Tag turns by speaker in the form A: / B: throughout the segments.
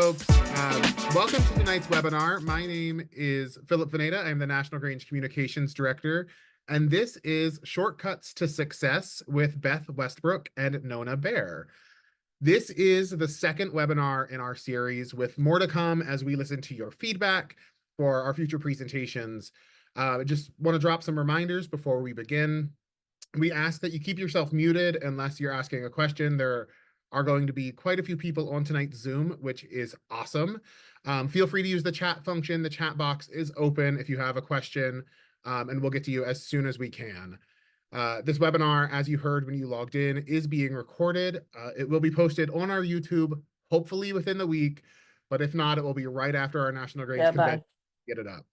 A: folks. Welcome to tonight's webinar. My name is Philip Vonada. I'm the National Grange Communications Director, and this is Shortcuts to Success with Beth Westbrook and Nona Bear. This is the second webinar in our series, with more to come as we listen to your feedback for our future presentations. Just want to drop some reminders before we begin. We ask that you keep yourself muted unless you're asking a question. There are going to be quite a few people on tonight's Zoom, which is awesome. Feel free to use the chat function. The chat box is open if you have a question, and we'll get to you as soon as we can. This webinar, as you heard when you logged in, is being recorded. It will be posted on our YouTube, hopefully within the week, but if not, it will be right after our National Grange convention. Get it up.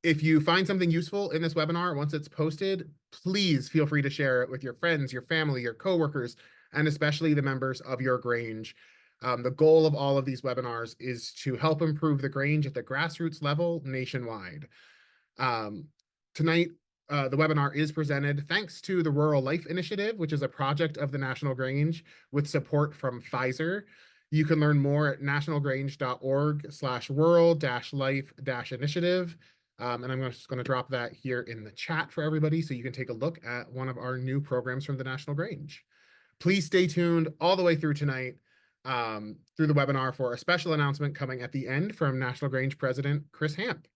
A: If you find something useful in this webinar, once it's posted, please feel free to share it with your friends, your family, your coworkers, and especially the members of your Grange. The goal of all of these webinars is to help improve the Grange at the grassroots level nationwide. Tonight, the webinar is presented thanks to the Rural Life Initiative, which is a project of the National Grange with support from Pfizer. You can learn more at nationalgrange.org/rural-life-initiative. And I'm just going to drop that here in the chat for everybody so you can take a look at one of our new programs from the National Grange. Please stay tuned all the way through tonight, through the webinar, for a special announcement coming at the end from National Grange President Chris Hamp.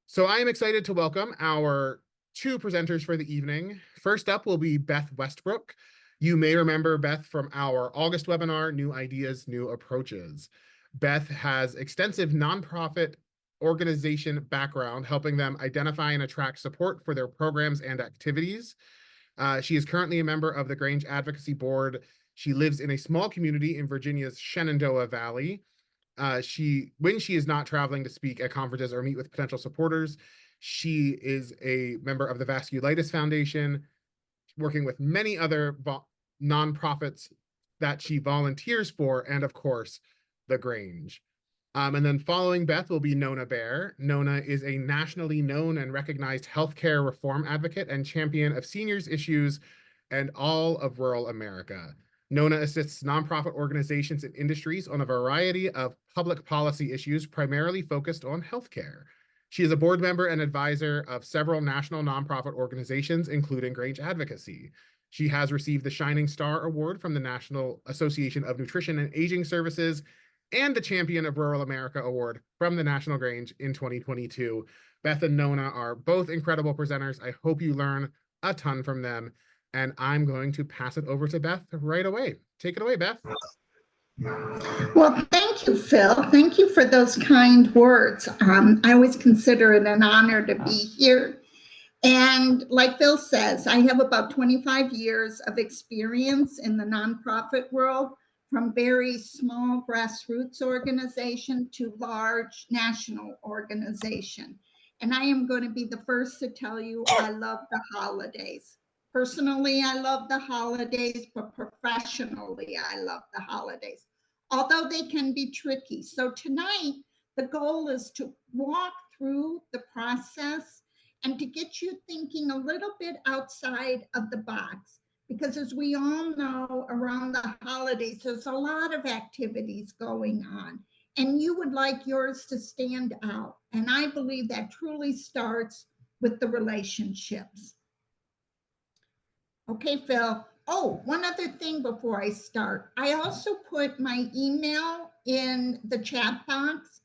A: So I am excited to welcome our two presenters for the evening. First up will be Beth Westbrook. You may remember Beth from our August webinar, New Ideas, New Approaches. Beth has extensive nonprofit organization background, helping them identify and attract support for their programs and activities. She is currently a member of the Grange Advocacy Board. She lives in a small community in Virginia's Shenandoah Valley. When she is not traveling to speak at conferences or meet with potential supporters, she is a member of the Vasculitis Foundation, working with many other nonprofits that she volunteers for, and of course, the Grange. And then following Beth will be Nona Bear. Nona is a nationally known and recognized healthcare reform advocate and champion of seniors issues and all of rural America. Nona assists nonprofit organizations and industries on a variety of public policy issues, primarily focused on healthcare. She is a board member and advisor of several national nonprofit organizations, including Grange Advocacy. She has received the Shining Star Award from the National Association of Nutrition and Aging Services and the Champion of Rural America Award from the National Grange in 2022. Beth and Nona are both incredible presenters. I hope you learn a ton from them, and I'm going to pass it over to Beth right away. Take it away, Beth.
B: Well, thank you, Phil. Thank you for those kind words. I always consider it an honor to be here. And like Phil says, I have about 25 years of experience in the nonprofit world, from very small grassroots organization to large national organization. And I am going to be the first to tell you I love the holidays. Personally, I love the holidays, but professionally, I love the holidays, although they can be tricky. So tonight, the goal is to walk through the process and to get you thinking a little bit outside of the box. Because as we all know, around the holidays, there's a lot of activities going on, and you would like yours to stand out. And I believe that truly starts with the relationships. Okay, Phil. Oh, one other thing before I start. I also put my email in the chat box.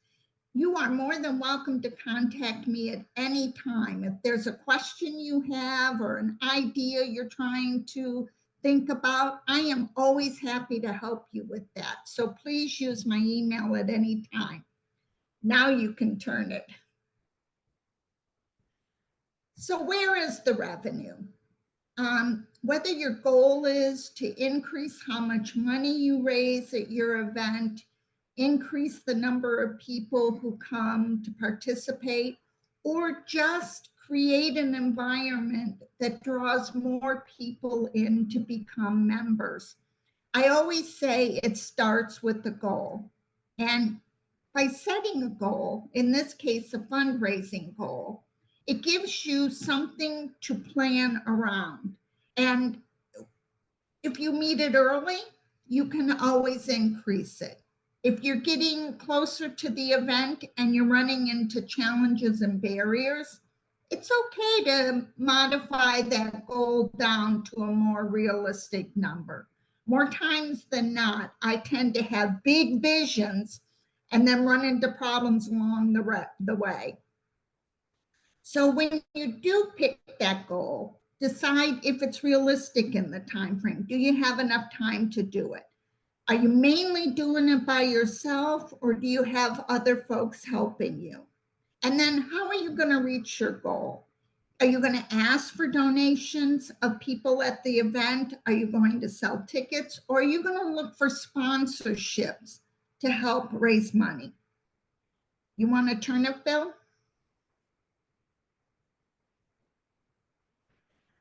B: You are more than welcome to contact me at any time. If there's a question you have or an idea you're trying to think about, I am always happy to help you with that. So please use my email at any time. Now you can turn it. So where is the revenue? Whether your goal is to increase how much money you raise at your event, increase the number of people who come to participate, or just create an environment that draws more people in to become members. I always say it starts with the goal. And by setting a goal, in this case, a fundraising goal, it gives you something to plan around. And if you meet it early, you can always increase it. If you're getting closer to the event and you're running into challenges and barriers, it's okay to modify that goal down to a more realistic number. More times than not, I tend to have big visions and then run into problems along the way. So when you do pick that goal, decide if it's realistic in the time frame. Do you have enough time to do it? Are you mainly doing it by yourself, or do you have other folks helping you? And then how are you going to reach your goal? Are you going to ask for donations of people at the event? Are you going to sell tickets, or are you going to look for sponsorships to help raise money? You want to turn it, Phil?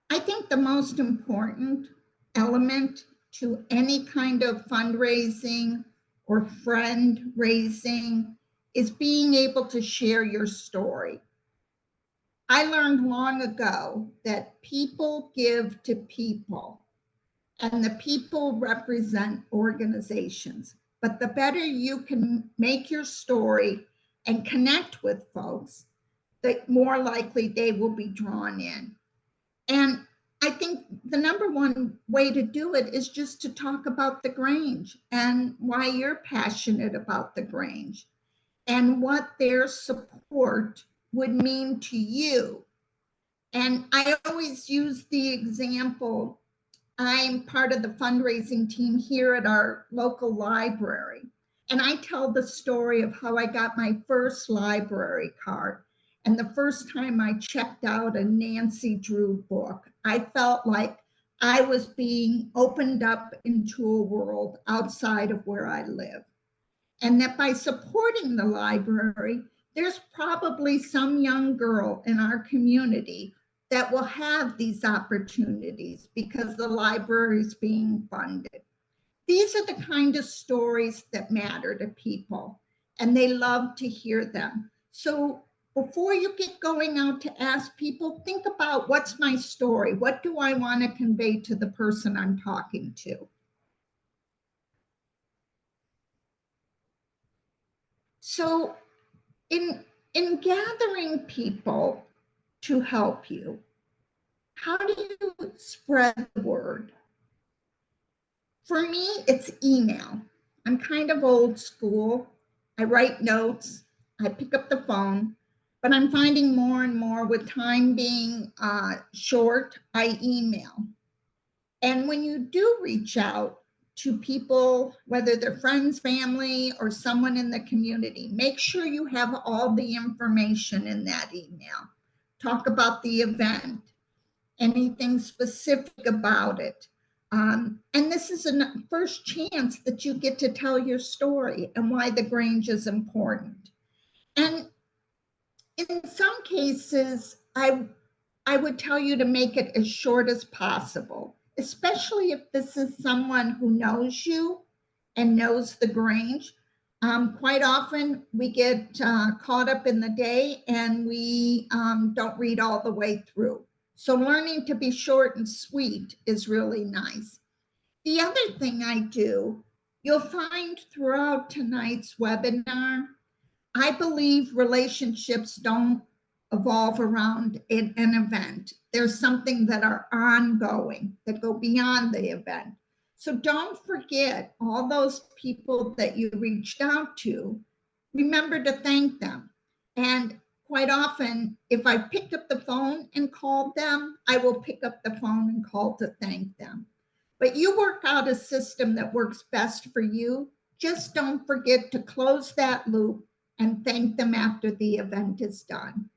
B: I think the most important element to any kind of fundraising or friend raising is being able to share your story. I learned long ago that people give to people, and the people represent organizations. But the better you can make your story and connect with folks, the more likely they will be drawn in. And I think the number one way to do it is just to talk about the Grange and why you're passionate about the Grange and what their support would mean to you. And I always use the example, I'm part of the fundraising team here at our local library. And I tell the story of how I got my first library card. And the first time I checked out a Nancy Drew book, I felt like I was being opened up into a world outside of where I live. And that by supporting the library, there's probably some young girl in our community that will have these opportunities because the library is being funded. These are the kind of stories that matter to people, and they love to hear them. So before you get going out to ask people, think about, what's my story? What do I want to convey to the person I'm talking to? So in gathering people to help you, how do you spread the word? For me, it's email. I'm kind of old school. I write notes, I pick up the phone, but I'm finding more and more, with time being short, I email. And when you do reach out to people, whether they're friends, family, or someone in the community, make sure you have all the information in that email. Talk about the event, anything specific about it. And this is a first chance that you get to tell your story and why the Grange is important. And in some cases, I would tell you to make it as short as possible, especially if this is someone who knows you and knows the Grange. Quite often we get caught up in the day and we don't read all the way through. So learning to be short and sweet is really nice. The other thing I do, you'll find throughout tonight's webinar, I believe relationships don't evolve around an event. There's something that are ongoing, that go beyond the event. So don't forget all those people that you reached out to. Remember to thank them. And quite often, if I picked up the phone and called them, I will pick up the phone and call to thank them. But you work out a system that works best for you. Just don't forget to close that loop and thank them after the event is done.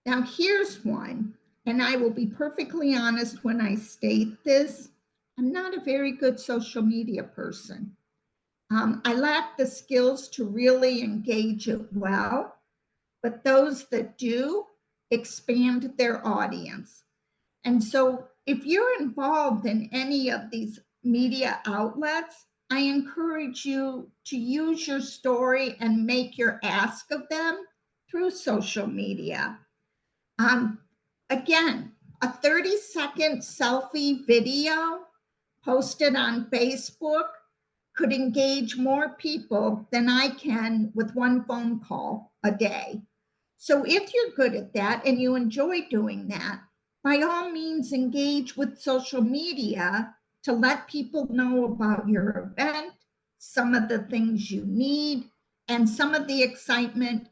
B: Now, here's one, and I will be perfectly honest when I state this. I'm not a very good social media person. I lack the skills to really engage it well, but those that do expand their audience. And so if you're involved in any of these media outlets, I encourage you to use your story and make your ask of them through social media. Again, A 30-second selfie video posted on Facebook could engage more people than I can with one phone call a day. So if you're good at that and you enjoy doing that, by all means, engage with social media to let people know about your event, some of the things you need, and some of the excitement,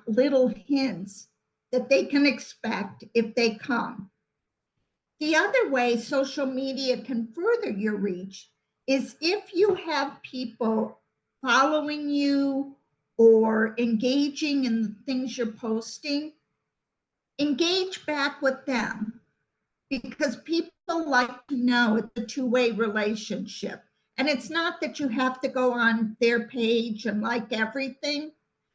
B: little hints that they can expect if they come. The other way social media can further your reach is if you have people following you or engaging in the things you're posting, engage back with them, because people like to know it's a two-way relationship. And it's not that you have to go on their page and like everything,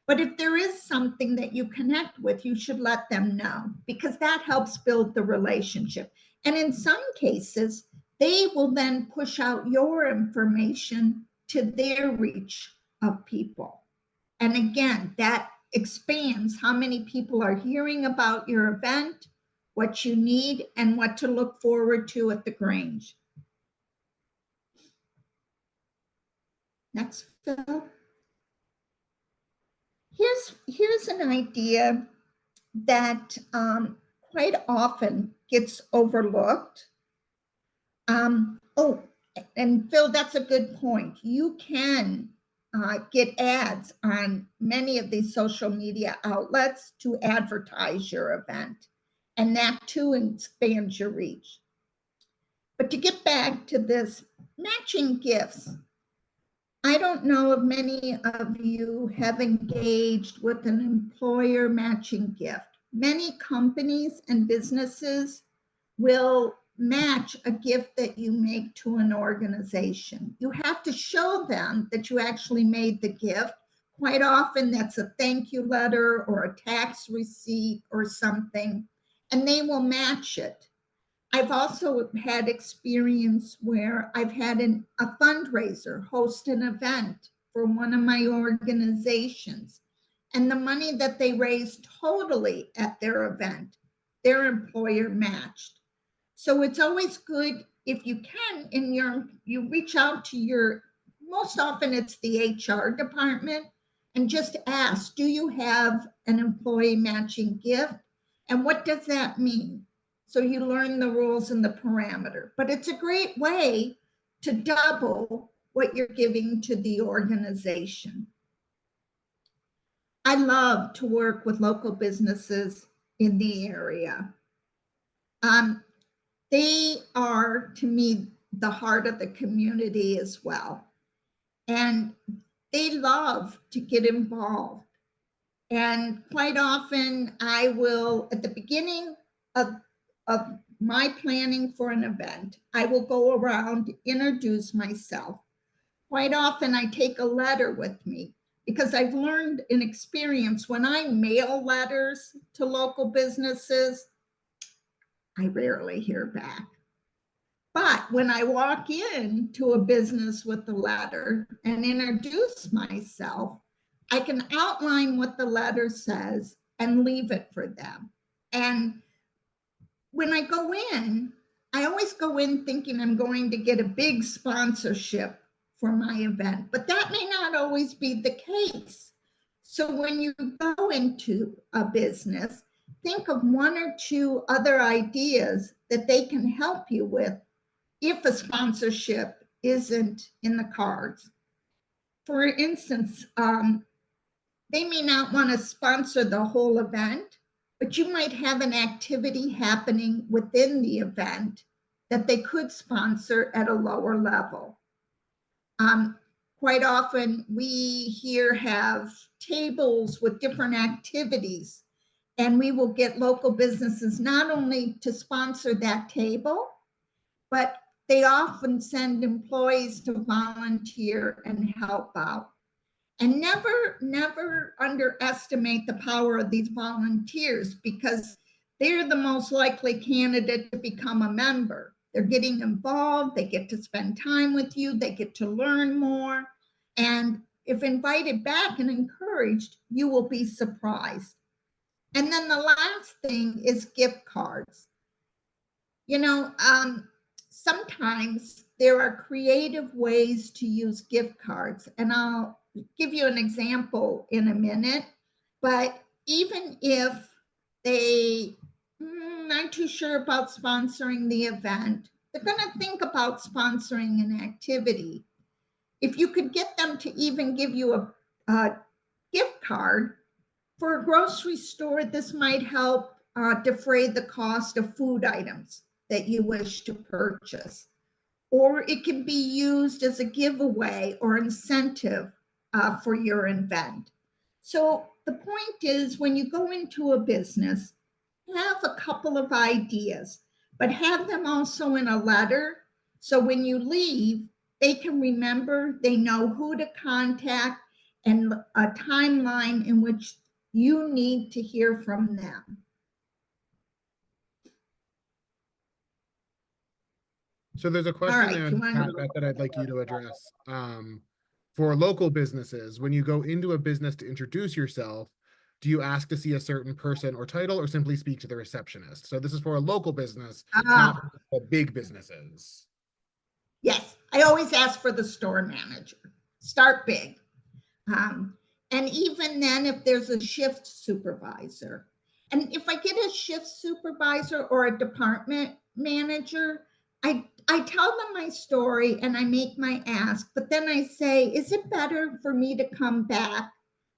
B: but if there is something that you connect with, you should let them know, because that helps build the relationship. And in some cases, they will then push out your information to their reach of people. And again, that expands how many people are hearing about your event, what you need, and what to look forward to at the Grange. Next, Phil. Here's an idea that quite often gets overlooked. Oh, and Phil, that's a good point. You can get ads on many of these social media outlets to advertise your event, and that too expands your reach. But to get back to this, matching gifts, I don't know if many of you have engaged with an employer matching gift. Many companies and businesses will match a gift that you make to an organization. You have to show them that you actually made the gift. Quite often that's a thank you letter or a tax receipt or something, and they will match it. I've also had experience where I've had a fundraiser host an event for one of my organizations, and the money that they raised totally at their event, their employer matched. So it's always good if you can, you reach out to most often it's the HR department, and just ask, do you have an employee matching gift? And what does that mean? So you learn the rules and the parameter. But it's a great way to double what you're giving to the organization. I love to work with local businesses in the area. They are, to me, the heart of the community as well. And they love to get involved. And quite often I will, at the beginning of my planning for an event, I will go around, introduce myself. Quite often I take a letter with me, because I've learned in experience when I mail letters to local businesses, I rarely hear back. But when I walk into a business with the letter and introduce myself, I can outline what the letter says and leave it for them. And when I go in, I always go in thinking I'm going to get a big sponsorship for my event, but that may not always be the case. So when you go into a business, think of one or two other ideas that they can help you with if a sponsorship isn't in the cards. For instance, they may not want to sponsor the whole event, but you might have an activity happening within the event that they could sponsor at a lower level. Quite often we here have tables with different activities, and we will get local businesses not only to sponsor that table, but they often send employees to volunteer and help out. And never underestimate the power of these volunteers, because they're the most likely candidate to become a member. They're getting involved, they get to spend time with you, they get to learn more. And if invited back and encouraged, you will be surprised. And then the last thing is gift cards. You know, sometimes there are creative ways to use gift cards, and I'll give you an example in a minute. But even if they not too sure about sponsoring the event, they're going to think about sponsoring an activity. If you could get them to even give you a gift card for a grocery store, this might help defray the cost of food items that you wish to purchase. Or it can be used as a giveaway or incentive for your event. So the point is, when you go into a business, have a couple of ideas, but have them also in a letter. So when you leave, they can remember, they know who to contact, and a timeline in which you need to hear from them.
A: So there's a question
B: Right,
A: there
B: you
A: in the
B: want
A: chat,
B: to-
A: Beth, that I'd like you to address. For local businesses, when you go into a business to introduce yourself, do you ask to see a certain person or title, or simply speak to the receptionist? So this is for a local business, not for the big businesses.
B: Yes, I always ask for the store manager. Start big. And even then, if there's a shift supervisor, and if I get a shift supervisor or a department manager, I tell them my story and I make my ask, but then I say, is it better for me to come back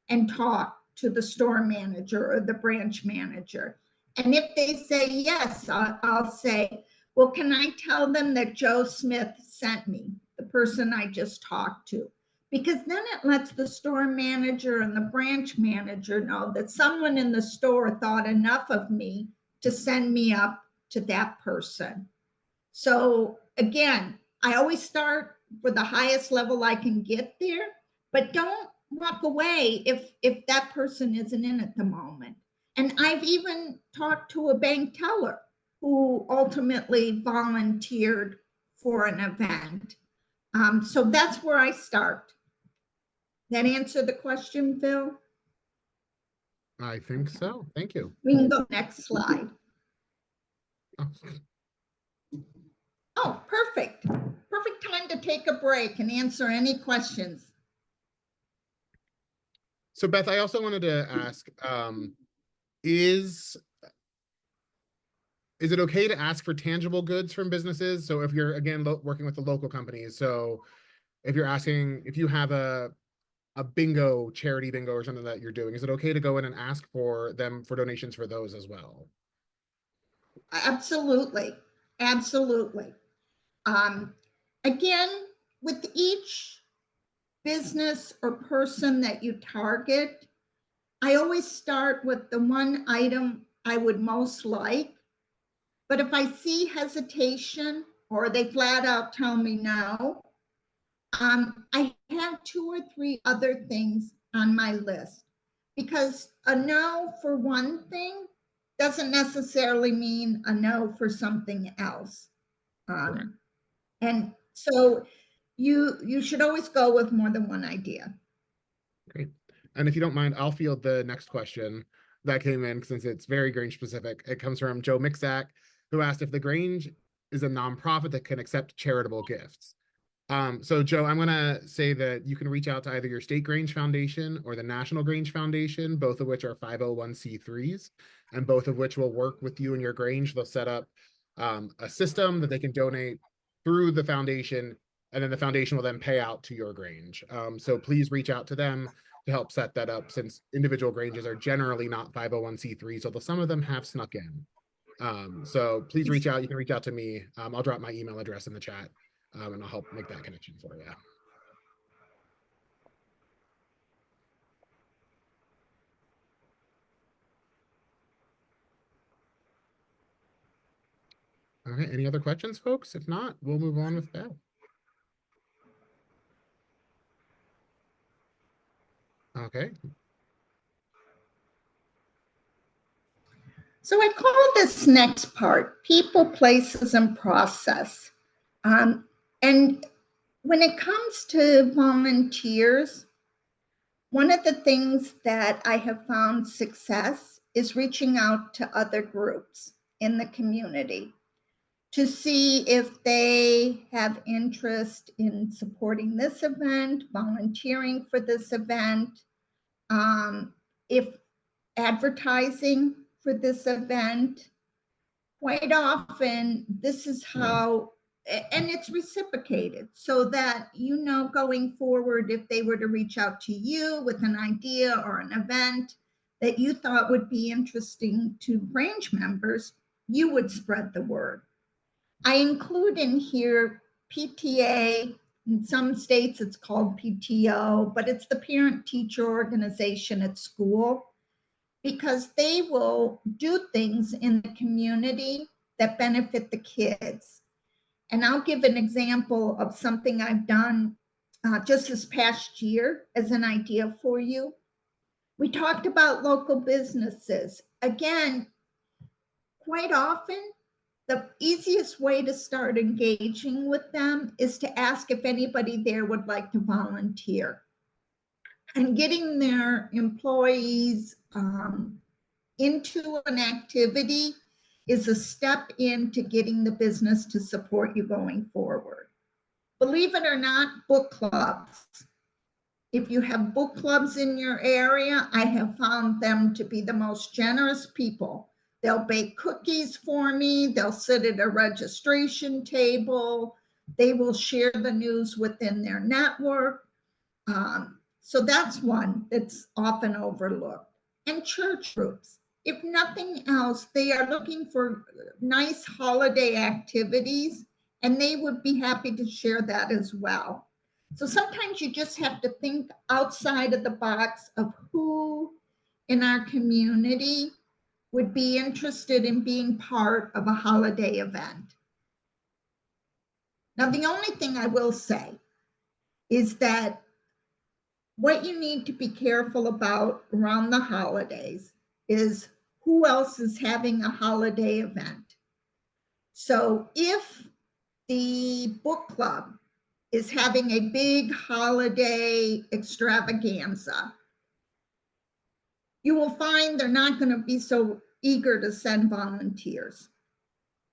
B: and talk to the store manager or the branch manager? And if they say yes, I'll say, well, can I tell them that Joe Smith sent me, the person I just talked to? Because then it lets the store manager and the branch manager know that someone in the store thought enough of me to send me up to that person. So again, I always start for the highest level I can get there, but don't walk away if that person isn't in at the moment. And I've even talked to a bank teller who ultimately volunteered for an event. So that's where I start. That answer the question, Phil?
A: I think so. Thank you.
B: We can go next slide.
A: Oh,
B: Oh, perfect. Perfect time to take a break and answer any questions.
A: So Beth, I also wanted to ask, is it okay to ask for tangible goods from businesses? So if you're, again, working with the local companies, so if you're asking, if you have a bingo, charity bingo or something that you're doing, is it okay to go in and ask for them for donations for those as well?
B: Absolutely. Absolutely. Um, Again, with each business or person that you target, I always start with the one item I would most like. But if I see hesitation or they flat out tell me no, I have 2 or 3 other things on my list, because a no for one thing doesn't necessarily mean a no for something else. And so you should always go with more than one idea.
A: Great. And if you don't mind, I'll field the next question that came in, since it's very Grange specific. It comes from Joe Mixack, who asked if the Grange is a nonprofit that can accept charitable gifts. So Joe, I'm gonna say that you can reach out to either your state Grange Foundation or the National Grange Foundation, both of which are 501c3s, and both of which will work with you and your Grange. They'll set up a system that they can donate through the foundation, and then the foundation will then pay out to your Grange. So please reach out to them to help set that up, since individual Granges are generally not 501c3s, although some of them have snuck in. So please reach out. You can reach out to me. I'll drop my email address in the chat. And I'll help make that connection for you. All right, any other questions, folks? If not, we'll move on with Beth. Okay.
B: So I call this next part people, places, and process. And when it comes to volunteers, one of the things that I have found success is reaching out to other groups in the community. to see if they have interest in supporting this event, volunteering for this event, if advertising for this event. Quite often, this is how, and it's reciprocated, so that you know going forward, if they were to reach out to you with an idea or an event that you thought would be interesting to Grange members, you would spread the word. I include in here PTA. In some states, it's called PTO, but it's the parent-teacher organization at school, because they will do things in the community that benefit the kids. And I'll give an example of something I've done just this past year as an idea for you. We talked about local businesses. Again, quite often, the easiest way to start engaging with them is to ask if anybody there would like to volunteer. And getting their employees into an activity is a step into getting the business to support you going forward. Believe it or not, book clubs. If you have book clubs in your area, I have found them to be the most generous people. They'll bake cookies for me. They'll sit at a registration table. They will share the news within their network. So that's one that's often overlooked. And church groups. If nothing else, they are looking for nice holiday activities, and they would be happy to share that as well. So sometimes you just have to think outside of the box of who in our community would be interested in being part of a holiday event. Now, the only thing I will say is that what you need to be careful about around the holidays is who else is having a holiday event. So if the book club is having a big holiday extravaganza, you will find they're not going to be so eager to send volunteers.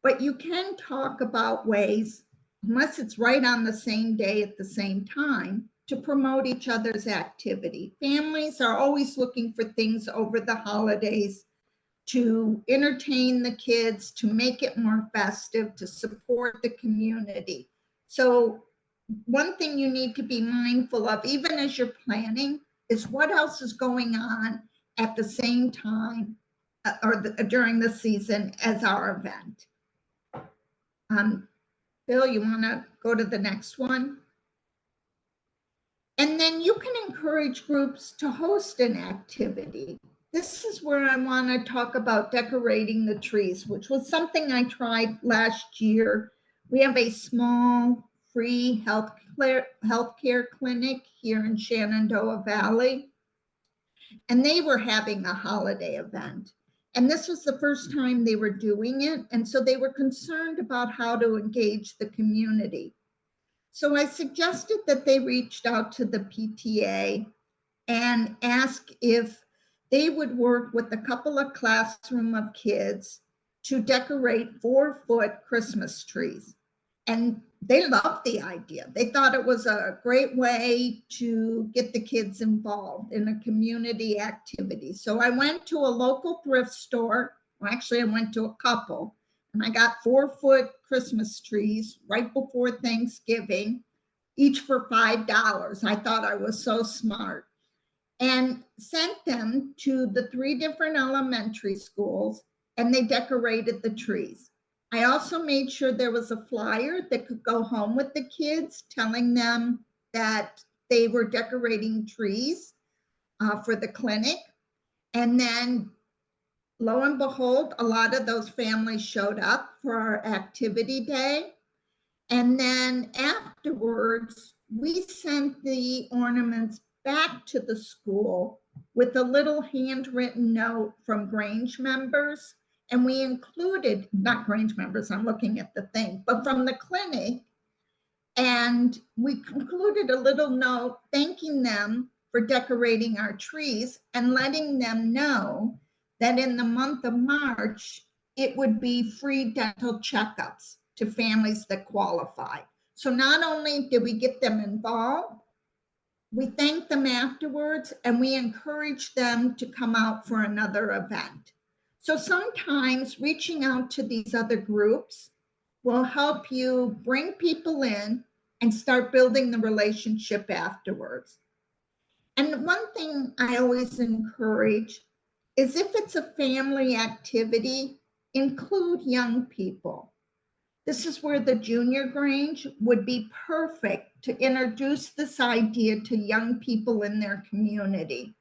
B: But you can talk about ways, unless it's right on the same day at the same time, to promote each other's activity. Families are always looking for things over the holidays to entertain the kids, to make it more festive, to support the community. So one thing you need to be mindful of, even as you're planning, is what else is going on at the same time during the season as our event. Bill, you want to go to the next one? And then you can encourage groups to host an activity. This is where I want to talk about decorating the trees, which was something I tried last year. We have a small free healthcare clinic here in Shenandoah Valley, and they were having a holiday event. And this was the first time they were doing it, and so they were concerned about how to engage the community. So I suggested that they reached out to the PTA and asked if they would work with a couple of classroom of kids to decorate 4-foot Christmas trees. And they loved the idea. They thought it was a great way to get the kids involved in a community activity. So I went to a local thrift store. Well, actually, I went to a couple, and I got 4-foot Christmas trees right before Thanksgiving, each for $5. I thought I was so smart, and sent them to the 3 different elementary schools, and they decorated the trees. I also made sure there was a flyer that could go home with the kids, telling them that they were decorating trees for the clinic. And then lo and behold, a lot of those families showed up for our activity day. And then afterwards, we sent the ornaments back to the school with a little handwritten note from Grange members. And we included, not Grange members, I'm looking at the thing, but from the clinic. And we included a little note thanking them for decorating our trees and letting them know that in the month of March, it would be free dental checkups to families that qualify. So not only did we get them involved, we thank them afterwards, and we encourage them to come out for another event. So sometimes reaching out to these other groups will help you bring people in and start building the relationship afterwards. And one thing I always encourage is, if it's a family activity, include young people. This is where the Junior Grange would be perfect to introduce this idea to young people in their community.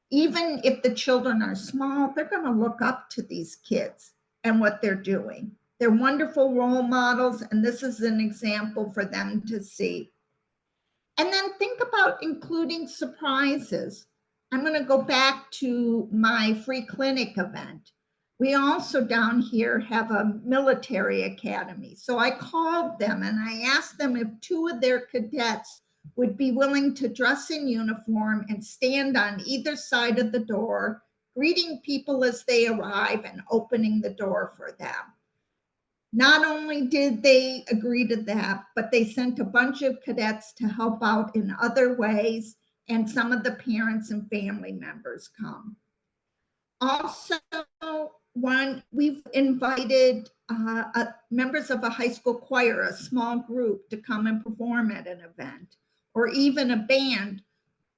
B: Even if the children are small, they're going to look up to these kids and what they're doing. They're wonderful role models, and this is an example for them to see. And then think about including surprises. I'm going to go back to my free clinic event. We also down here have a military academy. So I called them and I asked them if 2 of their cadets would be willing to dress in uniform and stand on either side of the door, greeting people as they arrive and opening the door for them. Not only did they agree to that, but they sent a bunch of cadets to help out in other ways, and some of the parents and family members come. Also, we've invited members of a high school choir, a small group, to come and perform at an event, or even a band,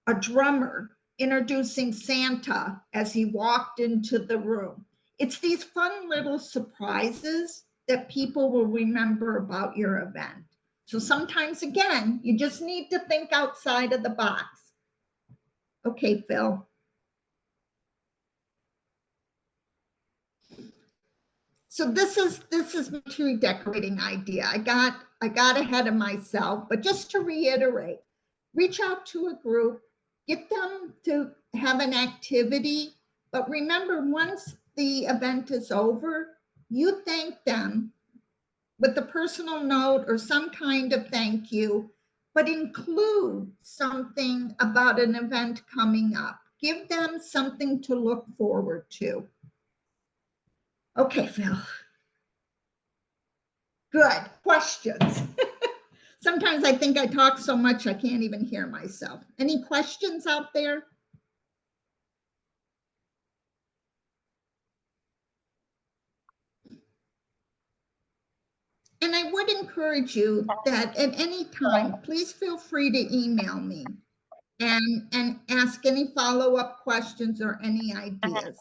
B: a drummer introducing Santa as he walked into the room. It's these fun little surprises that people will remember about your event. So sometimes, again, you just need to think outside of the box. Okay, Phil. So this is my tree decorating idea. I got ahead of myself, but just to reiterate, reach out to a group, get them to have an activity, but remember, once the event is over, you thank them with a personal note or some kind of thank you, but include something about an event coming up. Give them something to look forward to. Okay, Phil. Good. Questions? Sometimes I think I talk so much I can't even hear myself. Any questions out there? And I would encourage you that at any time, please feel free to email me and ask any follow-up questions or any ideas.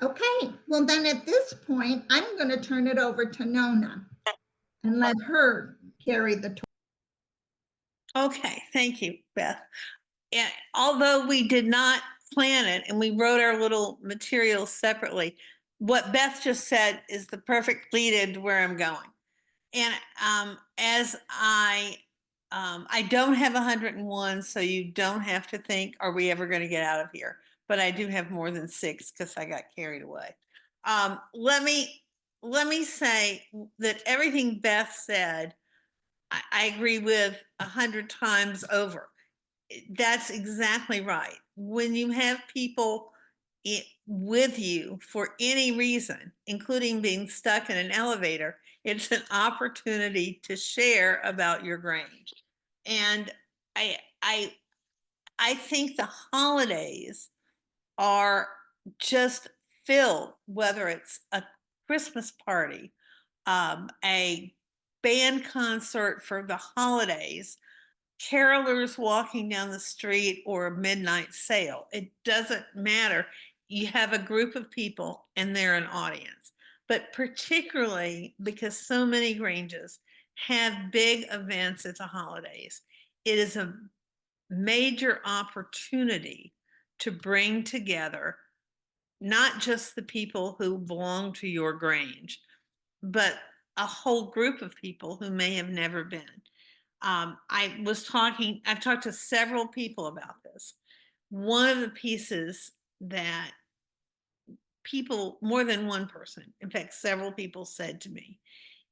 B: Okay, well then at this point, I'm going to turn it over to Nona and let her carry the torch.
C: Okay, thank you, Beth. And although we did not plan it and we wrote our little materials separately, what Beth just said is the perfect lead into where I'm going. And as I don't have 101, so you don't have to think, are we ever going to get out of here? But I do have more than 6 because I got carried away. Let me say that everything Beth said, I agree with 100 times over. That's exactly right. When you have people with you for any reason, including being stuck in an elevator, it's an opportunity to share about your Grange. And I think the holidays are just filled, whether it's a Christmas party, a band concert for the holidays, carolers walking down the street, or a midnight sale. It doesn't matter. You have a group of people and they're an audience. But particularly because so many Granges have big events at the holidays, it is a major opportunity to bring together not just the people who belong to your Grange, but a whole group of people who may have never been. I've talked to several people about this. One of the pieces that people, more than one person, in fact, several people said to me,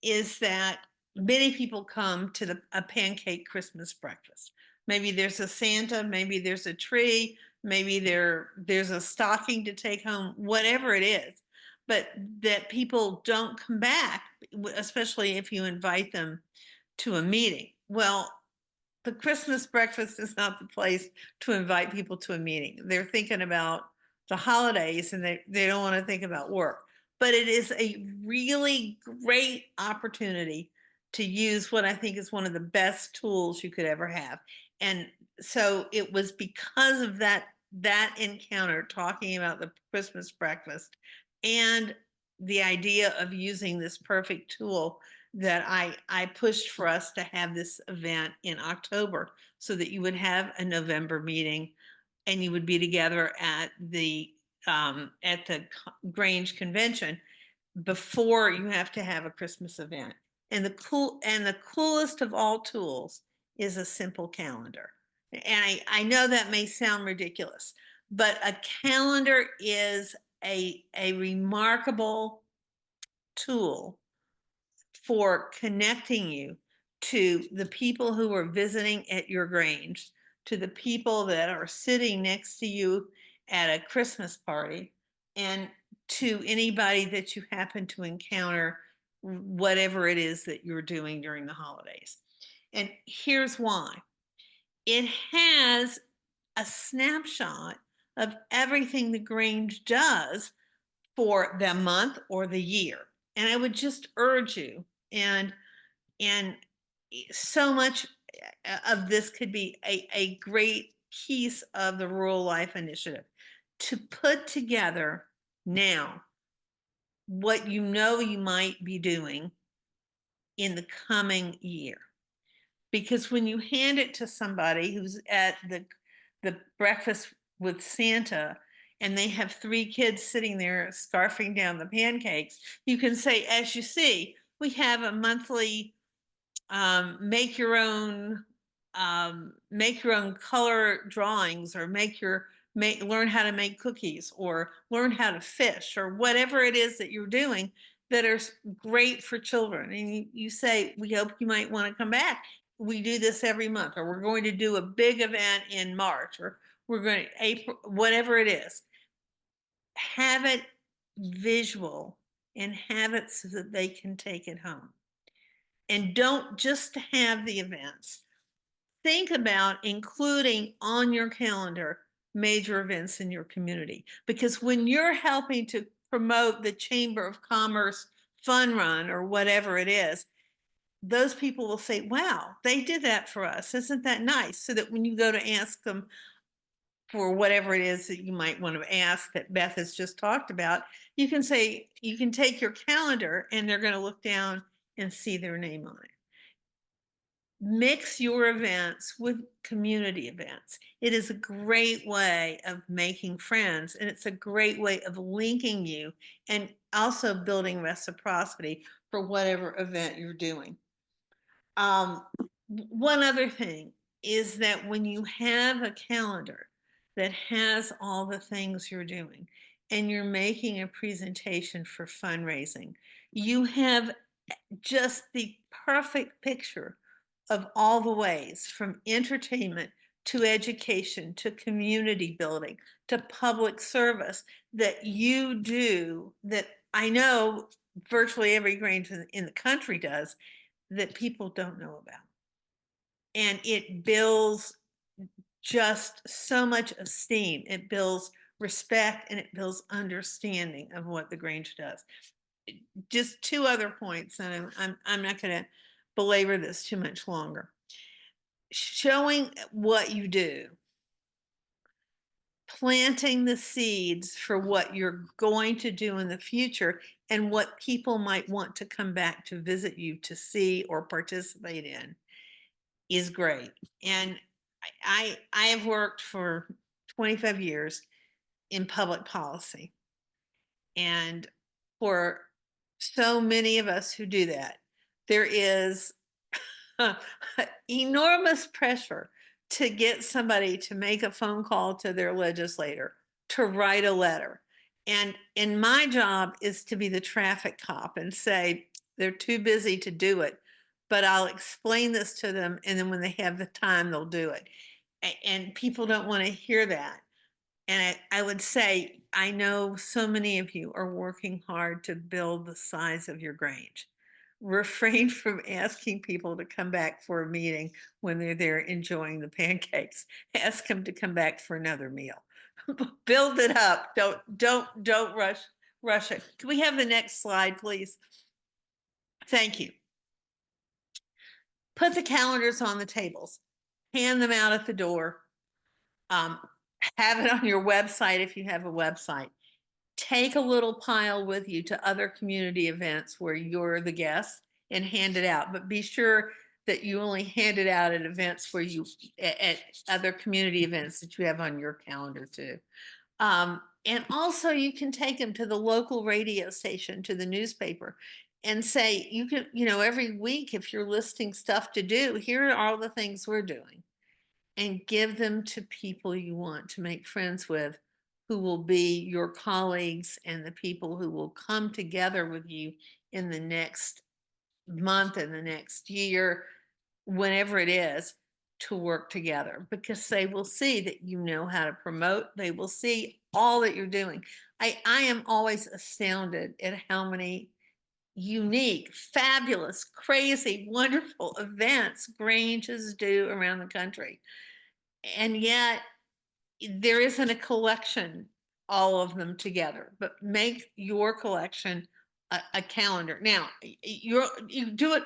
C: is that many people come to a pancake Christmas breakfast. Maybe there's a Santa, maybe there's a tree, maybe there's a stocking to take home, whatever it is, but that people don't come back, especially if you invite them to a meeting. Well, the Christmas breakfast is not the place to invite people to a meeting. They're thinking about the holidays and they don't want to think about work. But it is a really great opportunity to use what I think is one of the best tools you could ever have. And so it was because of that encounter, talking about the Christmas breakfast and the idea of using this perfect tool, that I pushed for us to have this event in October, so that you would have a November meeting and you would be together at the Grange convention before you have to have a Christmas event. And the coolest of all tools is a simple calendar. And I know that may sound ridiculous, but a calendar is a remarkable tool for connecting you to the people who are visiting at your Grange, to the people that are sitting next to you at a Christmas party, and to anybody that you happen to encounter, whatever it is that you're doing during the holidays. And here's why. It has a snapshot of everything the Grange does for the month or the year. And I would just urge you, and so much of this could be a great piece of the Rural Life Initiative, to put together now what you know you might be doing in the coming year. Because when you hand it to somebody who's at the breakfast with Santa and they have 3 kids sitting there scarfing down the pancakes, you can say, as you see, we have a monthly make your own color drawings, or learn how to make cookies, or learn how to fish, or whatever it is that you're doing that are great for children. And you say, we hope you might want to come back. We do this every month, or we're going to do a big event in March, or we're going to April, whatever it is. Have it visual and have it so that they can take it home. And don't just have the events. Think about including on your calendar major events in your community. Because when you're helping to promote the Chamber of Commerce Fun Run or whatever it is, those people will say, wow, they did that for us. Isn't that nice? So that when you go to ask them for whatever it is that you might want to ask that Beth has just talked about, you can say, you can take your calendar and they're going to look down and see their name on it. Mix your events with community events. It is a great way of making friends, and it's a great way of linking you and also building reciprocity for whatever event you're doing. One other thing is that when you have a calendar that has all the things you're doing and you're making a presentation for fundraising, you have just the perfect picture of all the ways, from entertainment to education to community building to public service, that you do, that I know virtually every Grange in the country does, that people don't know about. And it builds just so much esteem. It builds respect and it builds understanding of what the Grange does. Just 2 other points, and I'm not going to belabor this too much longer. Showing what you do, planting the seeds for what you're going to do in the future and what people might want to come back to visit you to see or participate in, is great. And I have worked for 25 years in public policy. And for so many of us who do that, there is enormous pressure to get somebody to make a phone call to their legislator, to write a letter. And my job is to be the traffic cop and say, they're too busy to do it, but I'll explain this to them. And then when they have the time, they'll do it. And people don't want to hear that. And I would say, I know so many of you are working hard to build the size of your Grange. Refrain from asking people to come back for a meeting when they're there enjoying the pancakes. Ask them to come back for another meal. Build it up. Don't rush it. Can we have the next slide, please? Thank you. Put the calendars on the tables. Hand them out at the door. Have it on your website if you have a website. Take a little pile with you to other community events where you're the guest and hand it out. But be sure that you only hand it out at events where you, at other community events that you have on your calendar too. And also you can take them to the local radio station, to the newspaper, and say, you can, every week, if you're listing stuff to do, here are all the things we're doing. And give them to people you want to make friends with, who will be your colleagues and the people who will come together with you in the next month and the next year, whenever it is, to work together, because they will see that you know how to promote. They will see all that you're doing. I am always astounded at how many unique, fabulous, crazy, wonderful events Granges do around the country. And yet there isn't a collection, all of them together, but make your collection a calendar. Now, you do it,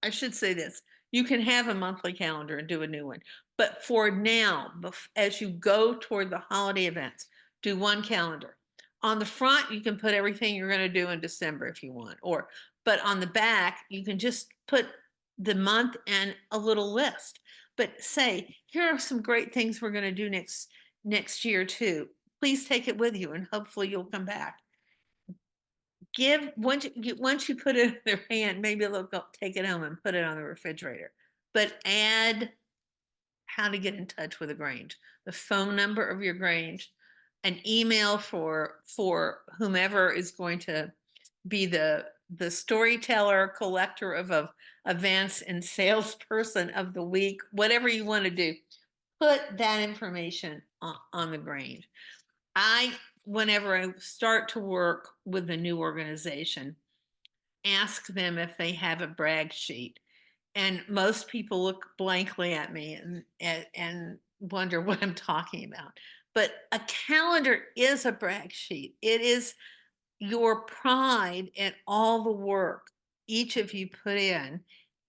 C: I should say this, you can have a monthly calendar and do a new one. But for now, as you go toward the holiday events, do one calendar. On the front, you can put everything you're going to do in December if you want, but on the back, you can just put the month and a little list. But say, here are some great things we're going to do next year too. Please take it with you, and hopefully you'll come back. Once you put it in their hand, maybe they'll go take it home and put it on the refrigerator. But add how to get in touch with a Grange, the phone number of your Grange, an email for whomever is going to be the storyteller, collector of events, and salesperson of the week, whatever you want to do. Put that information on the Grange. Whenever I start to work with a new organization, ask them if they have a brag sheet. And most people look blankly at me and wonder what I'm talking about. But a calendar is a brag sheet. It is your pride and all the work each of you put in,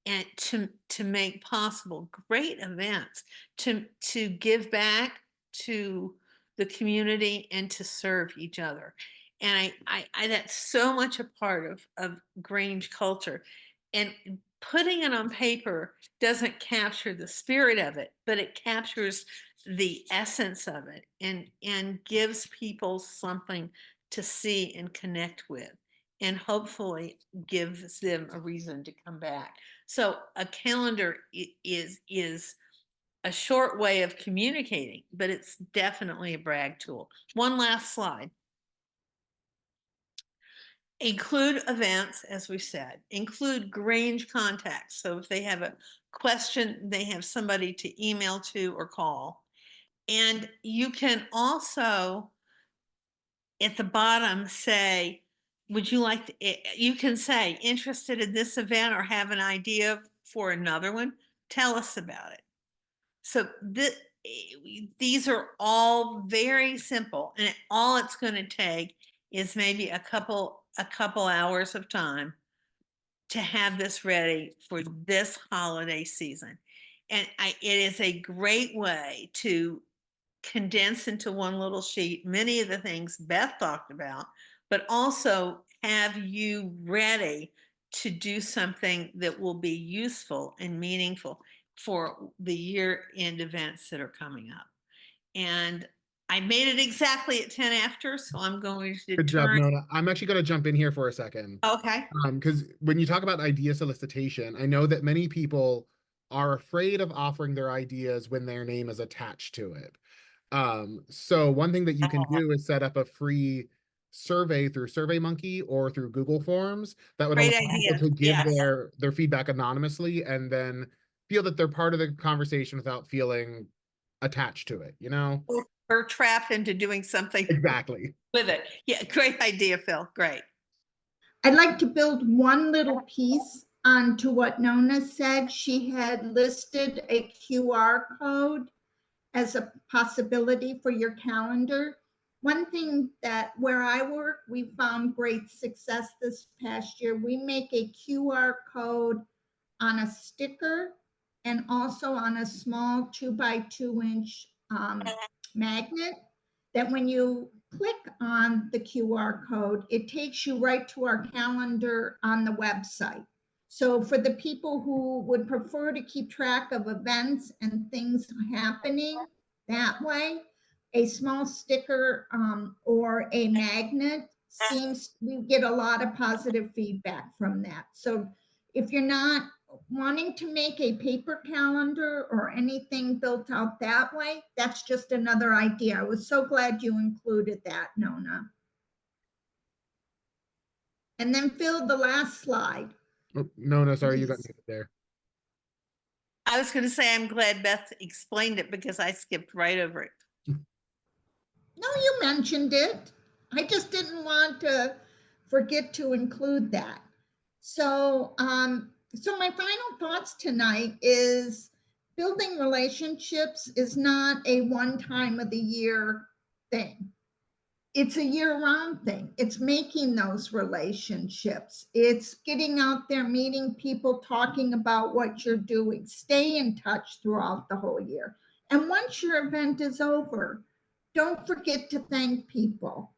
C: and to make possible great events, to give back to the community and to serve each other. And I that's so much a part of Grange culture. And putting it on paper doesn't capture the spirit of it, but it captures the essence of it, and gives people something to see and connect with, and hopefully gives them a reason to come back. So a calendar is a short way of communicating, but it's definitely a brag tool. One last slide. Include events, as we said. Include Grange contacts. So if they have a question, they have somebody to email to or call. And you can also, at the bottom, say, would you like to, you can say, interested in this event or have an idea for another one? Tell us about it. So these are all very simple, and all it's going to take is maybe a couple hours of time to have this ready for this holiday season. And it is a great way to condense into one little sheet many of the things Beth talked about, but also have you ready to do something that will be useful and meaningful for the year-end events that are coming up. And I made it exactly at 10 after, so I'm going to
A: Good job, Nona. I'm actually going to jump in here for a second.
C: Okay.
A: Because when you talk about idea solicitation, I know that many people are afraid of offering their ideas when their name is attached to it. So one thing that you can do is set up a free survey through SurveyMonkey or through Google Forms that would allow
C: Great
A: people
C: idea.
A: to give
C: Yes.
A: their feedback anonymously, and then feel that they're part of the conversation without feeling attached to it, you know?
C: We're trapped into doing something
A: Exactly.
C: with it. Yeah, great idea, Phil. Great.
B: I'd like to build one little piece onto what Nona said. She had listed a QR code as a possibility for your calendar. One thing that where I work, we found great success this past year. We make a QR code on a sticker and also on a small 2x2 inch magnet that when you click on the QR code, it takes you right to our calendar on the website. So for the people who would prefer to keep track of events and things happening that way, a small sticker or a magnet we get a lot of positive feedback from that. So if you're not wanting to make a paper calendar or anything built out that way, that's just another idea. I was so glad you included that, Nona. And then Phil, the last slide.
A: Oh, no, sorry, you got
B: Please.
A: muted there.
C: I was going to say, I'm glad Beth explained it because I skipped right over it.
B: No, you mentioned it. I just didn't want to forget to include that. So, so my final thoughts tonight is building relationships is not a one time of the year thing. It's a year-round thing. It's making those relationships. It's getting out there, meeting people, talking about what you're doing. Stay in touch throughout the whole year. And once your event is over, don't forget to thank people.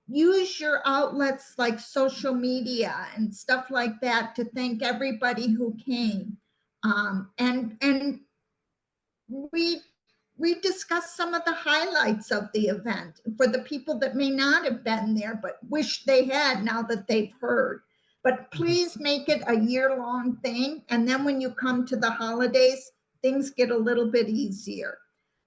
B: Use your outlets like social media and stuff like that to thank everybody who came. And we discussed some of the highlights of the event for the people that may not have been there but wish they had now that they've heard. But please make it a year-long thing, and then when you come to the holidays, things get a little bit easier.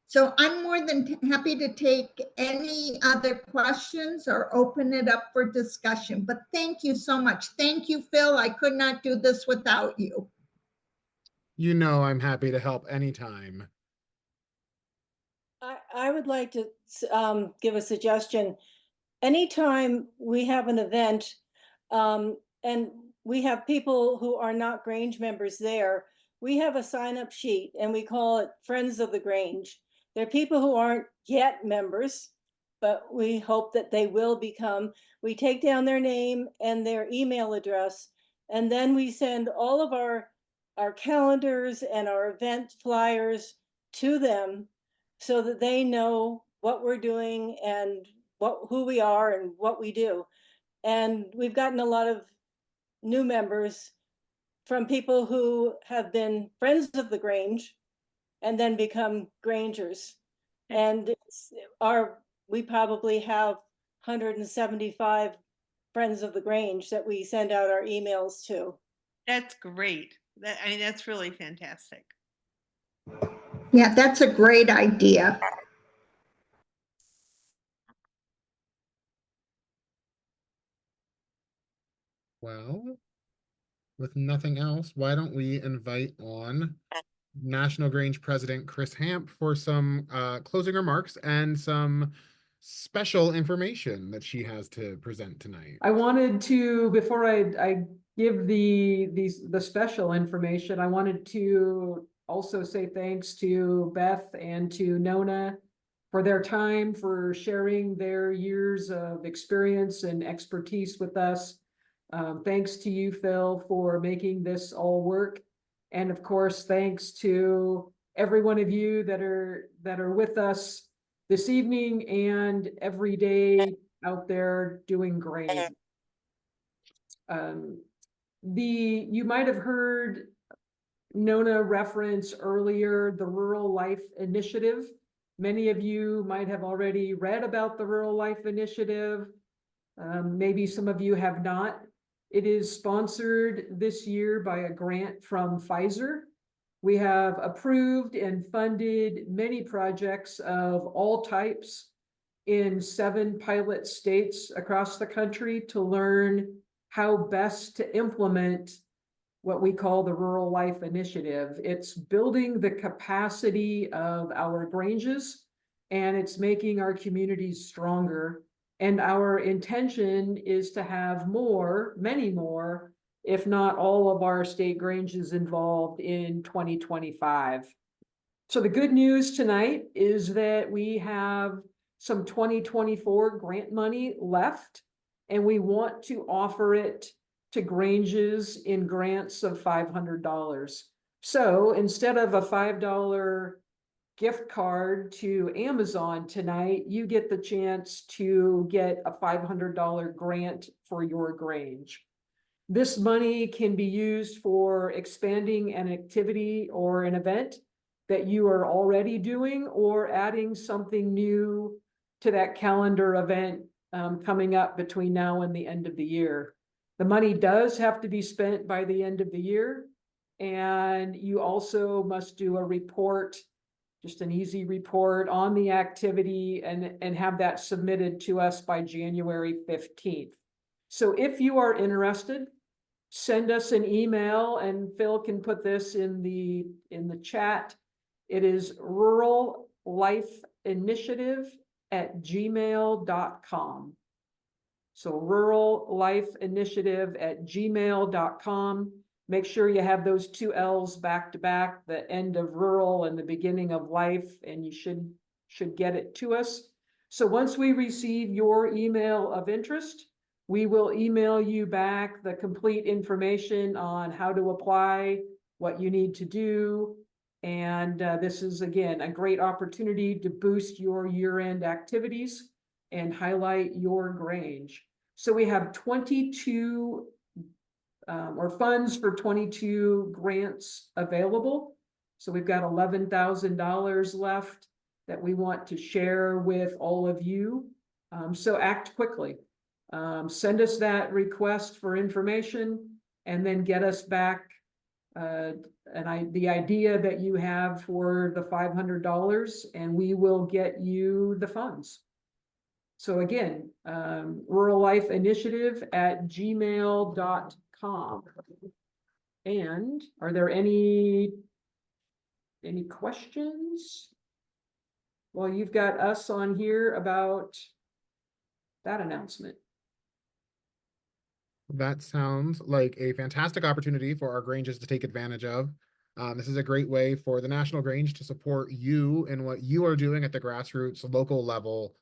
B: So I'm more than happy to take any other questions or open it up for discussion. But thank you so much. Thank you, Phil. I could not do this without you.
A: You know I'm happy to help anytime.
D: I would like to give a suggestion. Anytime we have an event and we have people who are not Grange members there, we have a sign-up sheet and we call it Friends of the Grange. They're people who aren't yet members, but we hope that they will become. We take down their name and their email address, and then we send all of our calendars and our event flyers to them so that they know what we're doing and who we are and what we do. And we've gotten a lot of new members from people who have been friends of the Grange and then become Grangers. And we probably have 175 friends of the Grange that we send out our emails to.
C: That's great. I mean, that's really fantastic.
B: Yeah, that's a great idea.
A: Well, with nothing else, why don't we invite on National Grange President Chris Hamp for some closing remarks and some special information that she has to present tonight.
E: I wanted to, before I give the special information, I wanted to also say thanks to Beth and to Nona for their time, for sharing their years of experience and expertise with us. Thanks to you, Phil, for making this all work. And of course, thanks to every one of you that are with us this evening and every day out there doing great. You might have heard Nona reference earlier the Rural Life Initiative. Many of you might have already read about the Rural Life Initiative. Maybe some of you have not. It is sponsored this year by a grant from Pfizer. We have approved and funded many projects of all types in 7 pilot states across the country to learn how best to implement what we call the Rural Life Initiative. It's building the capacity of our Granges and it's making our communities stronger. And our intention is to have more, many more, if not all of our state granges involved in 2025. So the good news tonight is that we have some 2024 grant money left, and we want to offer it to granges in grants of $500. So instead of a $5 gift card to Amazon tonight, you get the chance to get a $500 grant for your Grange. This money can be used for expanding an activity or an event that you are already doing, or adding something new to that calendar event coming up between now and the end of the year. The money does have to be spent by the end of the year, and you also must do a report, just an easy report on the activity, and have that submitted to us by January 15th. So if you are interested, send us an email, and Phil can put this in the chat. It is rurallifeinitiative@gmail.com. So rurallifeinitiative@gmail.com. Make sure you have those two L's back to back, the end of rural and the beginning of life, and you should get it to us. So once we receive your email of interest, we will email you back the complete information on how to apply, what you need to do. And this is, again, a great opportunity to boost your year-end activities and highlight your Grange. So we have 22 or funds for 22 grants available. So we've got $11,000 left that we want to share with all of you. So act quickly. Send us that request for information, and then get us back the idea that you have for the $500, and we will get you the funds. So again, rurallifeinitiative@gmail.com. And are there any questions? Well, you've got us on here about that announcement.
A: That sounds like a fantastic opportunity for our Granges to take advantage of. This is a great way for the National Grange to support you in what you are doing at the grassroots local level.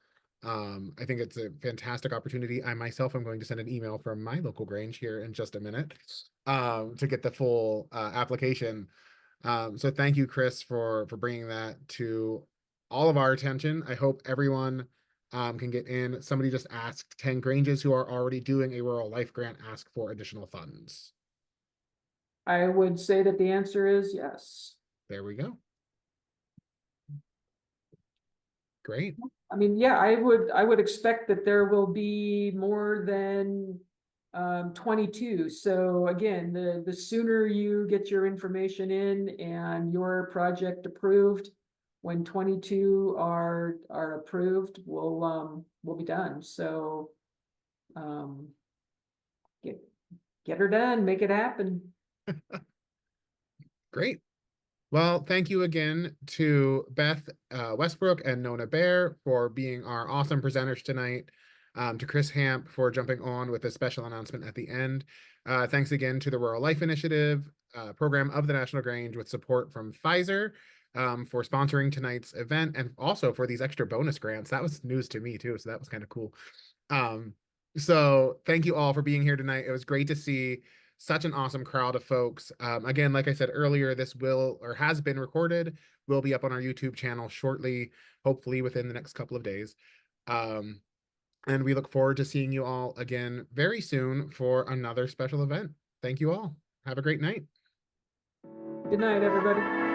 A: I think it's a fantastic opportunity. I myself am going to send an email from my local Grange here in just a minute to get the full application. So thank you, Chris, for bringing that to all of our attention. I hope everyone can get in. Somebody just asked, can Granges who are already doing a rural life grant ask for additional funds?
E: I would say that the answer is yes.
A: There we go. Great.
E: I mean, yeah, I would expect that there will be more than 22. So again, the sooner you get your information in and your project approved, when 22 are approved, we'll be done. So get her done, make it happen.
A: Great. Well, thank you again to Beth Westbrook and Nona Bear for being our awesome presenters tonight. To Chris Hamp for jumping on with a special announcement at the end. Thanks again to the Rural Life Initiative program of the National Grange with support from Pfizer for sponsoring tonight's event, and also for these extra bonus grants. That was news to me too, so that was kind of cool. So thank you all for being here tonight. It was great to see such an awesome crowd of folks. Again, like I said earlier, this will or has been recorded, will be up on our YouTube channel shortly, hopefully within the next couple of days. And we look forward to seeing you all again very soon for another special event. Thank you all. Have a great night.
E: Good night, everybody.